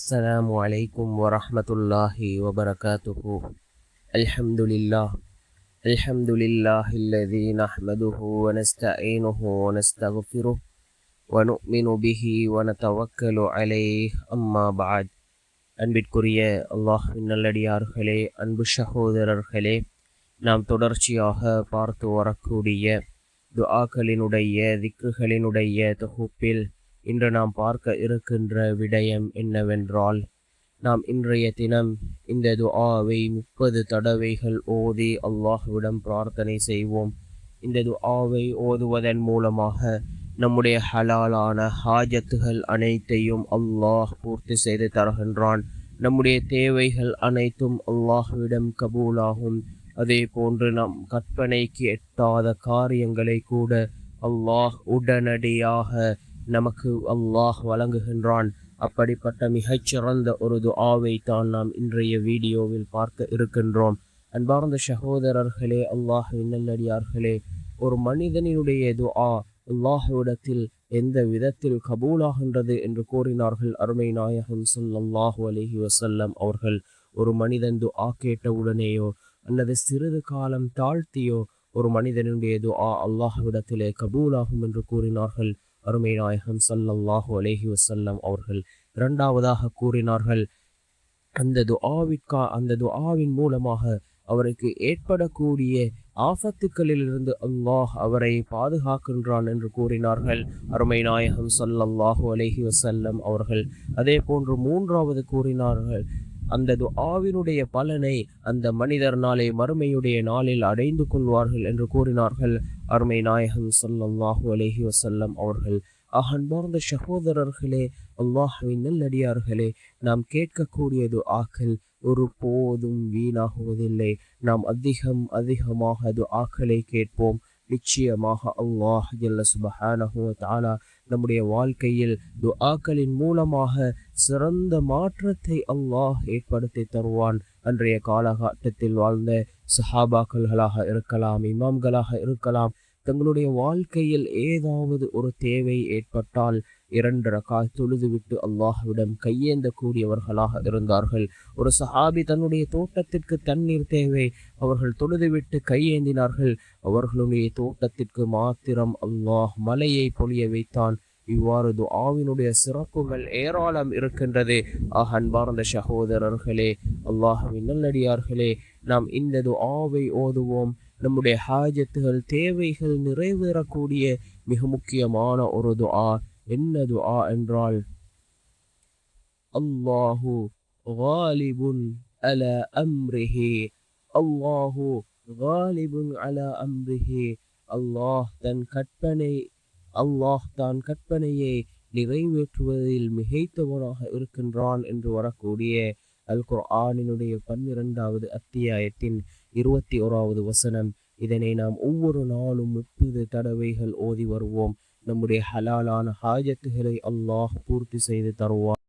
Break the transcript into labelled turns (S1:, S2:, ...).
S1: السلام عليكم ورحمة الله وبركاته. الحمد لله الذي نحمده ونستعينه ونستغفره ونؤمن به ونتوكل عليه. أما بعد. அன்பிற்குரிய அல்லாஹ்வின் நல்லடியார்களே, அன்பு சகோதரர்களே, நாம் தொடர்ச்சியாக பார்த்து வரக்கூடிய துஆக்களினுடைய திக்ருகளினுடைய தொகுப்பில் இன்று நாம் பார்க்க இருக்கின்ற விடயம் என்னவென்றால், நாம் இன்றைய தினம் இந்த துஆவை 30 தடவைகள் ஓதி அல்லாஹ்விடம் பிரார்த்தனை செய்வோம். இந்த துஆவை ஓதுவதன் மூலமாக நம்முடைய ஹலாலான ஹாஜத்துகள் அனைத்தையும் அல்லாஹ் பூர்த்தி செய்து தருகின்றான். நம்முடைய தேவைகள் அனைத்தும் அல்லாஹ்விடம் கபூலாகும். அதே போன்று நம் கற்பனைக்கு எட்டாத காரியங்களை கூட அல்லாஹ் உடனடியாக நமக்கு அல்லாஹ் வழங்குகின்றான். அப்படிப்பட்ட மிகச்சிறந்த ஒரு துஆவை தான் நாம் இன்றைய வீடியோவில் பார்க்க இருக்கின்றோம். அன்பார்ந்த சகோதரர்களே, அல்லாஹ்வின் நல்லடியார்களே, ஒரு மனிதனினுடைய துஆ அல்லாஹ்விடத்தில் எந்த விதத்தில் கபூலாகின்றது என்று கூறினார்கள் அருமை நாயகம் ஸல்லல்லாஹு அலைஹி வஸல்லம் அவர்கள். ஒரு மனிதன் துஆ கேட்டவுடனேயோ அல்லது சிறிது காலம் தாழ்த்தியோ ஒரு மனிதனுடைய துஆ அல்லாஹ்விடத்திலே கபூலாகும் என்று கூறினார்கள் அருமை நாயகம் ஸல்லல்லாஹு அலைஹி வஸல்லம் அவர்கள். இரண்டாவதாக கூறினார்கள், அந்த துஆவின் மூலமாக அவருக்கு ஏற்படக்கூடிய ஆபத்துக்களிலிருந்து அல்லாஹ் அவரை பாதுகாக்கின்றான் என்று கூறினார்கள் அருமை நாயகம் ஸல்லல்லாஹு அலைஹி வஸல்லம் அவர்கள். அதே போன்று மூன்றாவது கூறினார்கள், அந்த துஆவினுடைய பலனை அந்த மனிதர் நாளை மறுமையுடைய நாளில் அடைந்து கொள்வார்கள் என்று கூறினார்கள் அருமை நாயகம் ஸல்லல்லாஹு அலைஹி வஸல்லம் அவர்கள். அன்பார்ந்த சகோதரர்களே, அல்லாஹ்வின் நல்லடியார்களே, நாம் கேட்கக்கூடிய துஆக்கள் ஒரு போதும் வீணாகுவதில்லை. நாம் அதிகமாக துஆக்களை கேட்போம். நிச்சயமாக அல்லாஹ் ஜல்ல சுப்ஹானஹு வ தஆலா நம்முடைய வாழ்க்கையில் துஆக்களின் மூலமாக சிறந்த மாற்றத்தை அல்லாஹ் ஏற்படுத்தி தருவான். அன்றைய காலகட்டத்தில் வாழ்ந்த சஹாபாக்களாக இருக்கலாம், இமாம்களாக இருக்கலாம், தங்களுடைய வாழ்க்கையில் ஏதாவது ஒரு தேவை ஏற்பட்டால் 2 ரக்காத் தொழுதுவிட்டு அல்லாஹ்விடம் கையேந்தக்கூடியவர்களாக இருந்தார்கள். ஒரு சஹாபி தன்னுடைய தோட்டத்திற்கு தண்ணீர் தேவை, அவர்கள் தொழுதுவிட்டு கையேந்தினார்கள். அவர்களுடைய தோட்டத்திற்கு மாத்திரம் அல்லாஹ் மலையை பொழிய வைத்தான். இவ்வாறு துஆவினுடைய சிறப்புகள் ஏராளம் இருக்கின்றது. அன்பார்ந்த சகோதரர்களே, அல்லாஹ்வின் நல்லடியார்களே, நாம் இந்த துஆவை ஓதுவோம். நம்முடைய ஹாஜத்துகள் தேவைகள் நிறைவேறக்கூடிய மிக முக்கியமான ஒரு துஆ. என்ன துஆ என்றால், அல்லாஹு காலிபுன் அலா அம்ரிஹி, அல்லாஹு காலிபுன் அலா அம்ரிஹி, அல்லாஹ் தான் கற்பனையை நிறைவேற்றுவதில் மிகைத்தவனாக இருக்கின்றான் என்று வரக்கூடிய அல் குர்ஆனினுடைய 12வது அத்தியாயத்தின் 21வது வசனம். இதனை நாம் ஒவ்வொரு நாளும் 30 தடவைகள் ஓதி வருவோம். நம்முடைய ஹலாலான ஹாஜத்துகளை அல்லாஹ் பூர்த்தி செய்து தருவார்.